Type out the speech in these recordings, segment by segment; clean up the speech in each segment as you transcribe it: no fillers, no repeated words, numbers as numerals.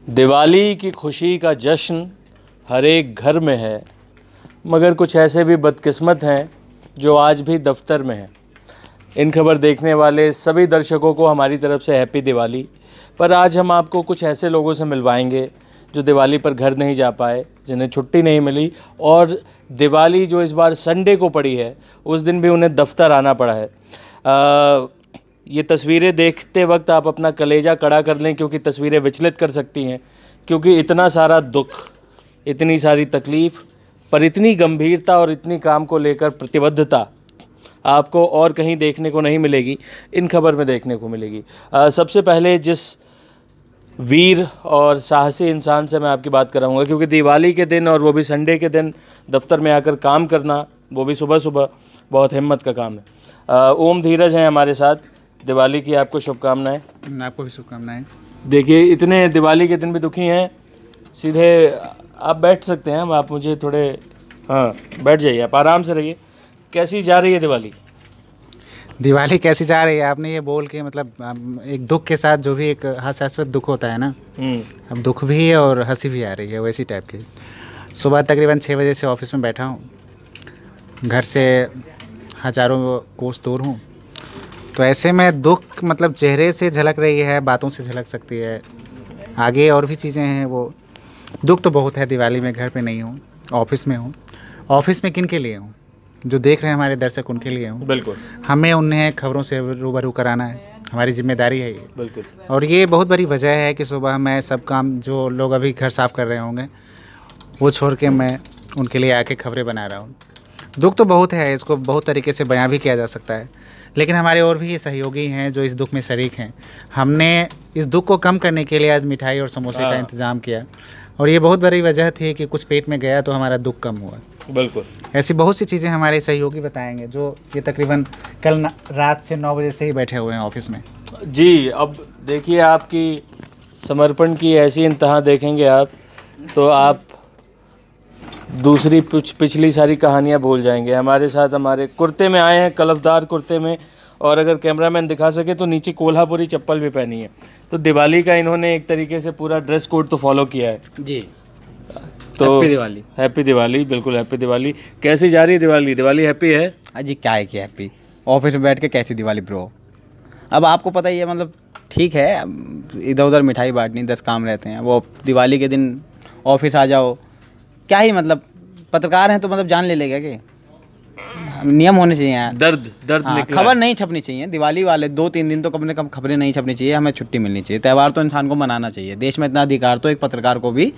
दिवाली की खुशी का जश्न हर एक घर में है, मगर कुछ ऐसे भी बदकिस्मत हैं जो आज भी दफ्तर में हैं। इन खबर देखने वाले सभी दर्शकों को हमारी तरफ से हैप्पी दिवाली। पर आज हम आपको कुछ ऐसे लोगों से मिलवाएंगे जो दिवाली पर घर नहीं जा पाए, जिन्हें छुट्टी नहीं मिली, और दिवाली जो इस बार संडे को पड़ी है उस दिन भी उन्हें दफ्तर आना पड़ा है। ये तस्वीरें देखते वक्त आप अपना कलेजा कड़ा कर लें, क्योंकि तस्वीरें विचलित कर सकती हैं। क्योंकि इतना सारा दुख, इतनी सारी तकलीफ़, पर इतनी गंभीरता और इतनी काम को लेकर प्रतिबद्धता आपको और कहीं देखने को नहीं मिलेगी, इन खबर में देखने को मिलेगी। सबसे पहले जिस वीर और साहसी इंसान से मैं आपकी बात कराऊंगा, क्योंकि दिवाली के दिन और वो भी संडे के दिन दफ्तर में आकर काम करना, वो भी सुबह सुबह, बहुत हिम्मत का काम है। ओम धीरज हैं हमारे साथ। दिवाली की आपको शुभकामनाएं। आपको भी शुभकामनाएं। देखिए, इतने दिवाली के दिन भी दुखी हैं। सीधे आप बैठ सकते हैं, आप मुझे थोड़े, हाँ बैठ जाइए, आप आराम से रहिए। कैसी जा रही है दिवाली? दिवाली कैसी जा रही है, आपने ये बोल के मतलब एक दुख के साथ जो भी एक हास्यास्पद दुख होता है ना, अब दुख भी है और हंसी भी आ रही है, वैसी टाइप की। सुबह तकरीबन 6 बजे से ऑफिस में बैठा हूँ, घर से हज़ारों कोस दूर हूँ, तो ऐसे में दुख मतलब चेहरे से झलक रही है, बातों से झलक सकती है, आगे और भी चीज़ें हैं। वो दुख तो बहुत है दिवाली में। घर पे नहीं हूँ, ऑफिस में हूँ। ऑफिस में किन के लिए हूँ? जो देख रहे हैं हमारे दर्शक, उनके लिए हूँ। बिल्कुल, हमें उन्हें खबरों से रूबरू कराना है, हमारी जिम्मेदारी है ये। बिल्कुल। और ये बहुत बड़ी वजह है कि सुबह मैं सब काम, जो लोग अभी घर साफ़ कर रहे होंगे, वो छोड़ के मैं उनके लिए आके खबरें बना रहा हूँ। दुख तो बहुत है, इसको बहुत तरीके से बयां भी किया जा सकता है, लेकिन हमारे और भी सहयोगी हैं जो इस दुख में शरीक हैं। हमने इस दुख को कम करने के लिए आज मिठाई और समोसे का इंतज़ाम किया, और ये बहुत बड़ी वजह थी कि कुछ पेट में गया तो हमारा दुख कम हुआ। बिल्कुल, ऐसी बहुत सी चीज़ें हमारे सहयोगी बताएंगे, जो ये तकरीबन कल रात से 9 बजे से ही बैठे हुए हैं ऑफिस में। जी, अब देखिए, आपकी समर्पण की ऐसी इंतहा देखेंगे आप, तो आप दूसरी पिछली सारी कहानियाँ भूल जाएंगे। हमारे साथ हमारे कुर्ते में आए हैं, कलफदार कुर्ते में, और अगर कैमरामैन दिखा सके तो नीचे कोल्हापुरी चप्पल भी पहनी है। तो दिवाली का इन्होंने एक तरीके से पूरा ड्रेस कोड तो फॉलो किया है जी। तो हैप्पी दिवाली। हैप्पी दिवाली, बिल्कुल हैप्पी दिवाली। कैसी जा रही है दिवाली? दिवाली हैप्पी है? अजी क्या है कि हैप्पी, ऑफिस में बैठ के कैसी दिवाली ब्रो। अब आपको पता ही है, मतलब ठीक है, इधर उधर मिठाई बांटनी, 10 काम रहते हैं। वो दिवाली के दिन ऑफिस आ जाओ, क्या ही मतलब, पत्रकार हैं तो मतलब जान ले लेगा कि नियम होने चाहिए यार। दर्द निकला। खबर नहीं छपनी चाहिए दिवाली वाले 2-3 दिन तो कम से कम खबरें नहीं छपनी चाहिए। हमें छुट्टी मिलनी चाहिए, त्यौहार तो इंसान को मनाना चाहिए। देश में इतना अधिकार तो एक पत्रकार को भी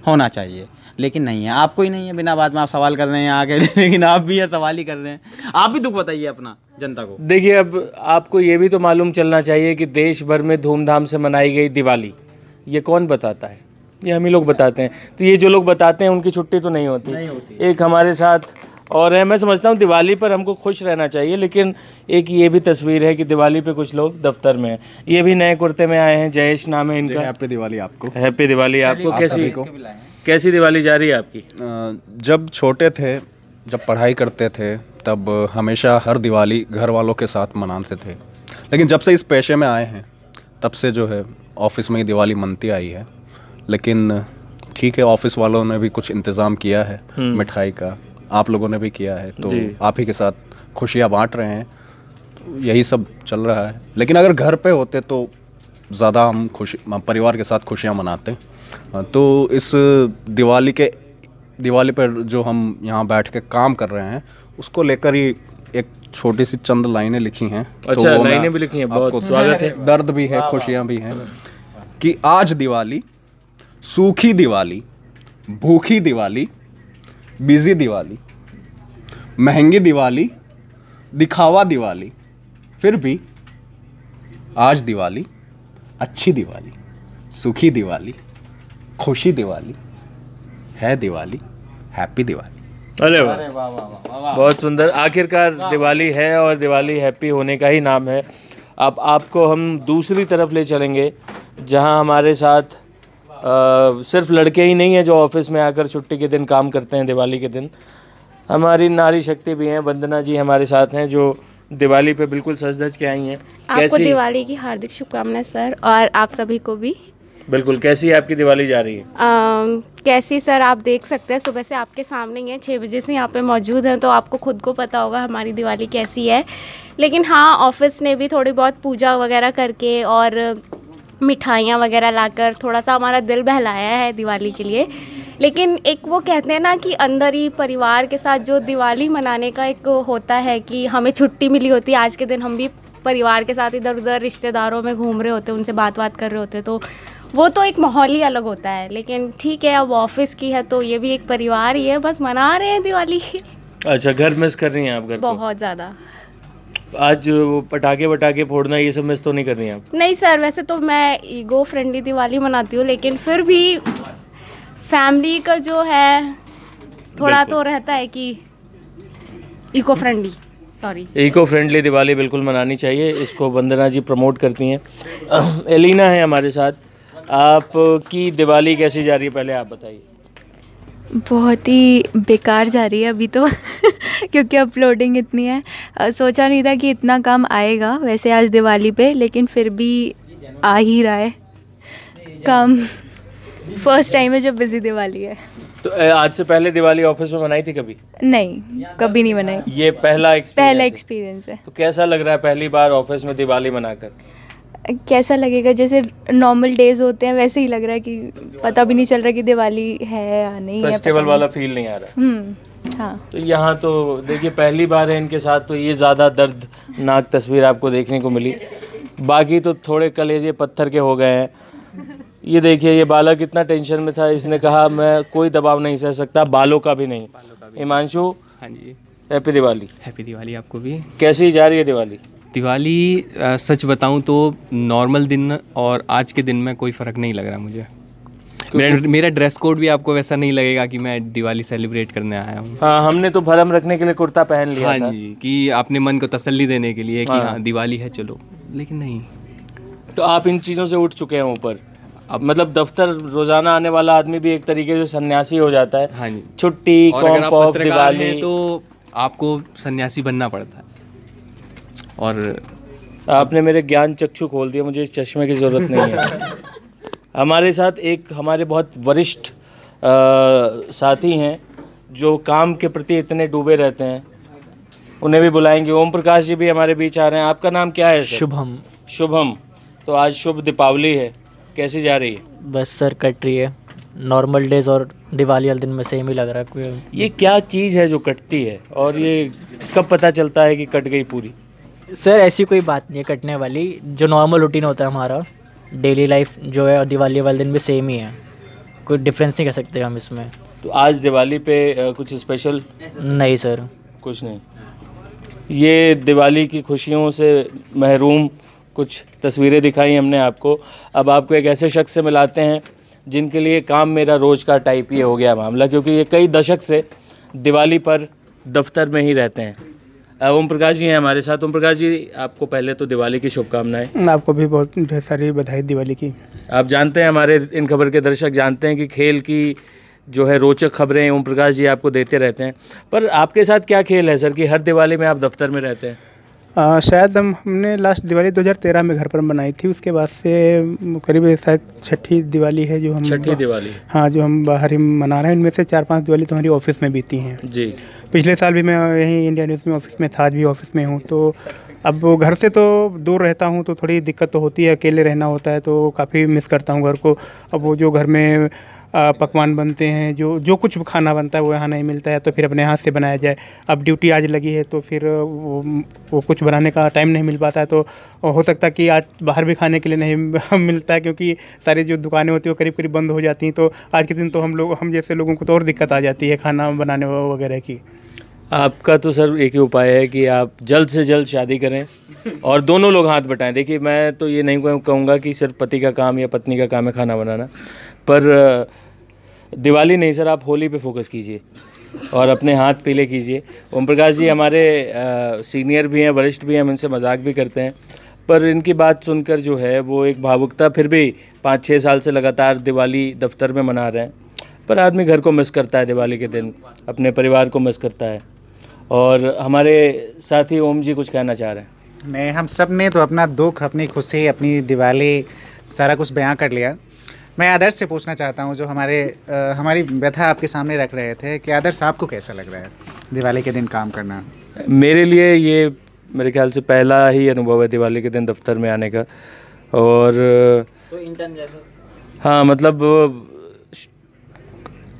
होना चाहिए, लेकिन नहीं है। आपको ही नहीं है, बिना बात में आप सवाल कर रहे हैं आके लेकिन आप भी ये सवाल ही कर रहे हैं। आप भी दुख बताइए अपना जनता को। देखिए, अब आपको ये भी तो मालूम चलना चाहिए कि देश भर में धूमधाम से मनाई गई दिवाली, ये कौन बताता है? ये हम ही लोग बताते हैं। तो ये जो लोग बताते हैं उनकी छुट्टी तो नहीं होती। एक हमारे साथ और है, मैं समझता हूँ दिवाली पर हमको खुश रहना चाहिए, लेकिन एक ये भी तस्वीर है कि दिवाली पे कुछ लोग दफ्तर में हैं। ये भी नए कुर्ते में आए हैं, जयेश नाम है इनका। हैप्पी दिवाली आपको। हैप्पी दिवाली आपको। कैसी दिवाली जा रही है आपकी? जब छोटे थे, जब पढ़ाई करते थे, तब हमेशा हर दिवाली घर वालों के साथ मनाते थे। लेकिन जब से इस पेशे में आए हैं, तब से जो है ऑफिस में ही दिवाली मनती आई है। लेकिन ठीक है, ऑफिस वालों ने भी कुछ इंतज़ाम किया है मिठाई का, आप लोगों ने भी किया है, तो आप ही के साथ खुशियाँ बांट रहे हैं, तो यही सब चल रहा है। लेकिन अगर घर पे होते तो ज़्यादा हम परिवार के साथ खुशियाँ मनाते। तो इस दिवाली पर जो हम यहाँ बैठ के काम कर रहे हैं, उसको लेकर ही एक छोटी सी चंद लाइनें लिखी हैं। अच्छा, तो लाइनें भी लिखी हैं, बहुत स्वागत है। दर्द भी है, खुशियाँ भी हैं कि आज दिवाली, सूखी दिवाली, भूखी दिवाली, बिजी दिवाली, महंगी दिवाली, दिखावा दिवाली, फिर भी आज दिवाली, अच्छी दिवाली, सुखी दिवाली, खुशी दिवाली, है दिवाली, हैप्पी दिवाली। अरे वाह, बहुत सुंदर। आखिरकार दिवाली है और दिवाली हैप्पी होने का ही नाम है। अब आपको हम दूसरी तरफ ले चलेंगे, जहां हमारे साथ सिर्फ लड़के ही नहीं हैं जो ऑफिस में आकर छुट्टी के दिन काम करते हैं दिवाली के दिन। हमारी नारी शक्ति भी हैं, वंदना जी हमारे साथ हैं, जो दिवाली पे बिल्कुल सज धज के आई हैं। आपको दिवाली की हार्दिक शुभकामनाएं सर, और आप सभी को भी। बिल्कुल, कैसी है आपकी दिवाली जा रही है? कैसी सर, आप देख सकते हैं सुबह से आपके सामने ही है, 6 बजे से यहाँ पे मौजूद हैं, तो आपको खुद को पता होगा हमारी दिवाली कैसी है। लेकिन हाँ, ऑफिस ने भी थोड़ी बहुत पूजा वगैरह करके और मिठाइयाँ वगैरह लाकर थोड़ा सा हमारा दिल बहलाया है दिवाली के लिए। लेकिन एक वो कहते हैं ना कि अंदर ही परिवार के साथ जो दिवाली मनाने का एक होता है कि हमें छुट्टी मिली होती है, आज के दिन हम भी परिवार के साथ इधर उधर रिश्तेदारों में घूम रहे होते हैं, उनसे बात कर रहे होते हैं, तो वो तो एक माहौल ही अलग होता है। लेकिन ठीक है, अब ऑफिस की है तो ये भी एक परिवार ही है, बस मना रहे हैं दिवाली। अच्छा, घर मिस कर रही हैं आप? घर को बहुत ज़्यादा। आज वो पटाखे फोड़ना ये सब मिस तो नहीं कर रही हैं आप? नहीं सर, वैसे तो मैं ईगो फ्रेंडली दिवाली मनाती हूँ, लेकिन फिर भी फैमिली का जो है थोड़ा तो रहता है कि इको फ्रेंडली दिवाली बिल्कुल मनानी चाहिए। इसको वंदना जी प्रमोट करती हैं। एलिना है हमारे साथ, आपकी दिवाली कैसी जा रही है, पहले आप बताइए। बहुत ही बेकार जा रही है अभी तो क्योंकि अपलोडिंग इतनी है। सोचा नहीं था कि इतना काम आएगा वैसे आज दिवाली पे, लेकिन फिर भी आ ही रहा है काम। फर्स्ट टाइम है जब बिजी दिवाली है। तो आज से पहले दिवाली ऑफिस में मनाई थी कभी? नहीं, कभी नहीं मनाई। ये पहला एक्सपीरियंस है। तो कैसा लग रहा है पहली बार ऑफिस में दिवाली मनाकर? कैसा लगेगा, जैसे नॉर्मल डेज होते हैं वैसे ही लग रहा है कि पता भी नहीं चल रहा कि दिवाली है या नहीं है। फेस्टिवल वाला फील नहीं आ रहा। हाँ। तो यहाँ तो देखिए पहली बार है इनके साथ, तो ये ज़्यादा दर्दनाक तस्वीर आपको देखने को मिली। बाकी तो थोड़े कलेजे पत्थर के हो गए हैं। ये देखिए, ये बालक कितना टेंशन में था, इसने कहा मैं कोई दबाव नहीं सह सकता, बालों का भी नहीं। हिमांशु, हाँ जी, हैप्पी दिवाली। हैप्पी दिवाली आपको भी। कैसी जा रही है दिवाली? दिवाली सच बताऊं तो नॉर्मल दिन और आज के दिन में कोई फ़र्क नहीं लग रहा मुझे। मेरा ड्रेस कोड भी आपको वैसा नहीं लगेगा कि मैं दिवाली सेलिब्रेट करने आया हूँ। हाँ, हमने तो भरम रखने के लिए कुर्ता पहन लिया हाँ था। जी, कि अपने मन को तसल्ली देने के लिए कि हाँ दिवाली है चलो, लेकिन नहीं। तो आप इन चीज़ों से उठ चुके हैं ऊपर? अब मतलब दफ्तर रोजाना आने वाला आदमी भी एक तरीके से सन्यासी हो जाता है। हाँ जी, छुट्टी, और अगर आप कॉम्प ऑफ, पत्रकार दिवाली, हैं तो आपको सन्यासी बनना पड़ता है। और आपने मेरे ज्ञान चक्षु खोल दिया, मुझे इस चश्मे की ज़रूरत नहीं है। हमारे साथ एक हमारे बहुत वरिष्ठ साथी हैं जो काम के प्रति इतने डूबे रहते हैं, उन्हें भी बुलाएंगे। ओम प्रकाश जी भी हमारे बीच आ रहे हैं। आपका नाम क्या है सर? शुभम। शुभम, तो आज शुभ दीपावली है, कैसी जा रही है? बस सर कट रही है। नॉर्मल डेज और दिवाली वाले दिन में सेम ही लग रहा है। कोई ये क्या चीज़ है जो कटती है, और ये कब पता चलता है कि कट गई पूरी? सर ऐसी कोई बात नहीं है कटने वाली। जो नॉर्मल रूटीन होता है हमारा डेली लाइफ जो है, और दिवाली वाले दिन भी सेम ही है, कोई डिफरेंस नहीं कर सकते हम इसमें। तो आज दिवाली पे कुछ स्पेशल? नहीं सर, कुछ नहीं। ये दिवाली की खुशियों से महरूम कुछ तस्वीरें दिखाई हमने आपको। अब आपको एक ऐसे शख्स से मिलाते हैं जिनके लिए काम मेरा रोज़ का टाइप ये हो गया मामला, क्योंकि ये कई दशक से दिवाली पर दफ्तर में ही रहते हैं। ओम प्रकाश जी हैं हमारे साथ। ओम प्रकाश जी, आपको पहले तो दिवाली की शुभकामनाएं। आपको भी बहुत ढेर सारी बधाई दिवाली की। आप जानते हैं, हमारे इन खबर के दर्शक जानते हैं कि खेल की जो है रोचक खबरें ओम प्रकाश जी आपको देते रहते हैं। पर आपके साथ क्या खेल है सर कि हर दिवाली में आप दफ्तर में रहते हैं? शायद हमने लास्ट दिवाली 2013 में घर पर मनाई थी। उसके बाद से करीब शायद छठी दिवाली है जो हम छठी दिवाली, हाँ, जो हम बाहर ही मना रहे हैं। इनमें से 4-5 दिवाली तो हमारी ऑफिस में बीती हैं जी। पिछले साल भी मैं यहीं इंडिया न्यूज़ में ऑफिस में था, आज भी ऑफिस में हूँ। तो अब घर से तो दूर रहता हूँ तो थोड़ी दिक्कत तो होती है, अकेले रहना होता है तो काफ़ी मिस करता हूँ घर को। अब वो जो घर में पकवान बनते हैं, जो कुछ खाना बनता है वो यहाँ नहीं मिलता है, तो फिर अपने हाथ से बनाया जाए। अब ड्यूटी आज लगी है तो फिर वो कुछ बनाने का टाइम नहीं मिल पाता है, तो हो सकता है कि आज बाहर भी खाने के लिए नहीं मिलता है, क्योंकि सारी जो दुकानें होती हैं वो करीब करीब बंद हो जाती हैं। तो आज के दिन तो हम जैसे लोगों को तो और दिक्कत आ जाती है खाना बनाने वगैरह की। आपका तो सर एक ही उपाय है कि आप जल्द से जल्द शादी करें और दोनों लोग हाथ बटाएं। देखिए, मैं तो ये नहीं कहूँगा कि सिर्फ पति का काम या पत्नी का काम है खाना बनाना, पर दिवाली नहीं सर, आप होली पे फोकस कीजिए और अपने हाथ पीले कीजिए। ओम प्रकाश जी हमारे सीनियर भी हैं, वरिष्ठ भी हैं, हम इनसे मजाक भी करते हैं, पर इनकी बात सुनकर जो है वो एक भावुकता, फिर भी 5-6 साल से लगातार दिवाली दफ्तर में मना रहे हैं, पर आदमी घर को मिस करता है, दिवाली के दिन अपने परिवार को मिस करता है। और हमारे साथी ओम जी कुछ कहना चाह रहे हैं। हम सब ने तो अपना दुख, अपनी खुशी, अपनी दिवाली सारा कुछ बयां कर लिया। मैं आदर्श से पूछना चाहता हूँ, जो हमारी व्यथा आपके सामने रख रहे थे, कि आदर्श आपको कैसा लग रहा है दिवाली के दिन काम करना? मेरे लिए ये मेरे ख्याल से पहला ही अनुभव है दिवाली के दिन दफ्तर में आने का। और तो इंटर्न जैसा? हाँ, मतलब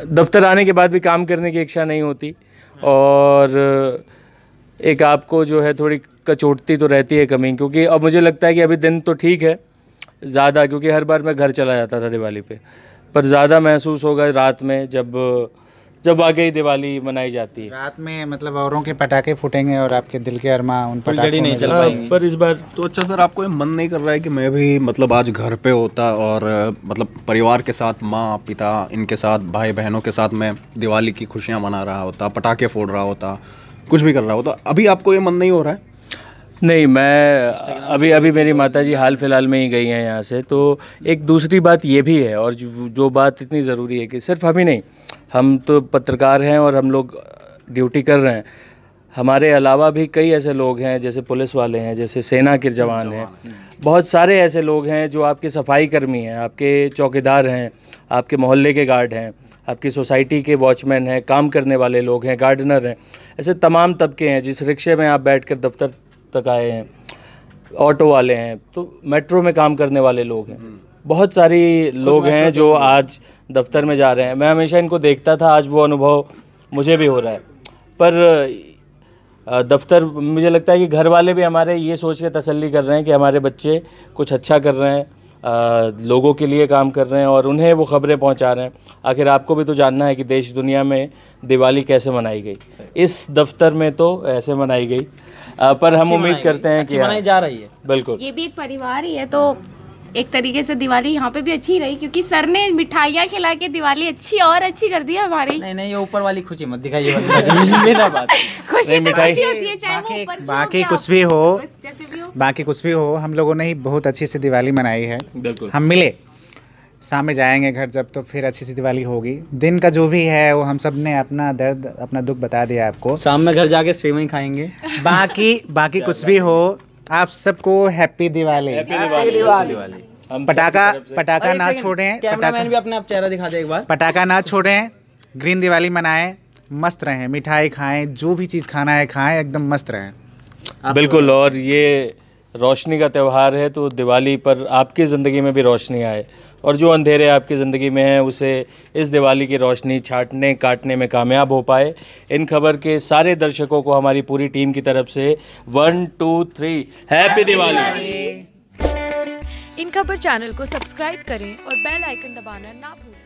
दफ्तर आने के बाद भी काम करने की इच्छा नहीं होती, और एक आपको जो है थोड़ी कचोटती तो रहती है कमी, क्योंकि अब मुझे लगता है कि अभी दिन तो ठीक है ज़्यादा, क्योंकि हर बार मैं घर चला जाता था दिवाली पे, पर ज़्यादा महसूस होगा रात में जब वाकई दिवाली मनाई जाती है। रात में मतलब औरों के पटाखे फूटेंगे और आपके दिल के अरमां उन पटाखों नहीं में चल जल पाएंगे। पर इस बार तो अच्छा सर, आपको ये मन नहीं कर रहा है कि मैं भी मतलब आज घर पे होता और मतलब परिवार के साथ, माँ पिता इनके साथ, भाई बहनों के साथ मैं दिवाली की खुशियाँ मना रहा होता, पटाखे फोड़ रहा होता, कुछ भी कर रहा होता? अभी आपको ये मन नहीं हो रहा है? नहीं, मैं अभी मेरी माताजी हाल फिलहाल में ही गई हैं यहाँ से। तो एक दूसरी बात ये भी है, और जो बात इतनी ज़रूरी है कि सिर्फ हम ही नहीं, हम तो पत्रकार हैं और हम लोग ड्यूटी कर रहे हैं, हमारे अलावा भी कई ऐसे लोग हैं, जैसे पुलिस वाले हैं, जैसे सेना के जवान हैं, बहुत सारे ऐसे लोग हैं जो आपके सफाई कर्मी हैं, आपके चौकीदार हैं, आपके मोहल्ले के गार्ड हैं, आपकी सोसाइटी के वॉचमैन हैं, काम करने वाले लोग हैं, गार्डनर हैं, ऐसे तमाम तबके हैं। जिस रिक्शे में आप बैठकर दफ्तर तक आए हैं, ऑटो वाले हैं, तो मेट्रो में काम करने वाले लोग हैं, बहुत सारी लोग हैं जो आज दफ्तर में जा रहे हैं। मैं हमेशा इनको देखता था, आज वो अनुभव मुझे भी हो रहा है। पर दफ्तर, मुझे लगता है कि घर वाले भी हमारे ये सोच के तसल्ली कर रहे हैं कि हमारे बच्चे कुछ अच्छा कर रहे हैं, लोगों के लिए काम कर रहे हैं और उन्हें वो खबरें पहुंचा रहे हैं। आखिर आपको भी तो जानना है कि देश दुनिया में दिवाली कैसे मनाई गई, इस दफ्तर में तो ऐसे मनाई गई, पर हम उम्मीद करते हैं कि मनाई जा रही है। बिल्कुल, ये भी एक परिवार ही है, तो एक तरीके से दिवाली यहाँ पे भी अच्छी रही, क्योंकि सर ने मिठाइयाँ खिला के दिवाली अच्छी कर दी हमारी। नहीं, ये ऊपर वाली खुशी मत दिखाइए, मेरा बात। खुशी तो मिठाई खुशी होती है, चाहे वो ऊपर की हो बाकी या कुछ भी हो, बस जैसे भी हो। बाकी कुछ भी हो, हम लोगों ने ही बहुत अच्छी से दिवाली मनाई है। बिल्कुल। हम मिले, शाम में जाएंगे घर जब, तो फिर अच्छी सी दिवाली होगी। दिन का जो भी है वो हम सब ने अपना दर्द, अपना दुख बता दिया आपको। शाम में घर जाके सेवई खाएंगे। बाकी कुछ भी हो, आप सबको हैप्पी दिवाली। पटाखा ना छोड़ें, कैमरामैन भी अपने आप चेहरा दिखा दे एक बार। पटाखा ना छोड़ें, ग्रीन दिवाली मनाएं, मस्त रहें, मिठाई खाएं, जो भी चीज़ खाना है खाएं, एकदम मस्त रहें। बिल्कुल। और ये रोशनी का त्यौहार है, तो दिवाली पर आपकी ज़िंदगी में भी रोशनी आए, और जो अंधेरे आपकी ज़िंदगी में हैं उसे इस दिवाली की रोशनी छाटने काटने में कामयाब हो पाए। इन खबर के सारे दर्शकों को हमारी पूरी टीम की तरफ से 1 2 3 हैप्पी दिवाली। इन खबर चैनल को सब्सक्राइब करें और बेल आइकन दबाना ना भूलें।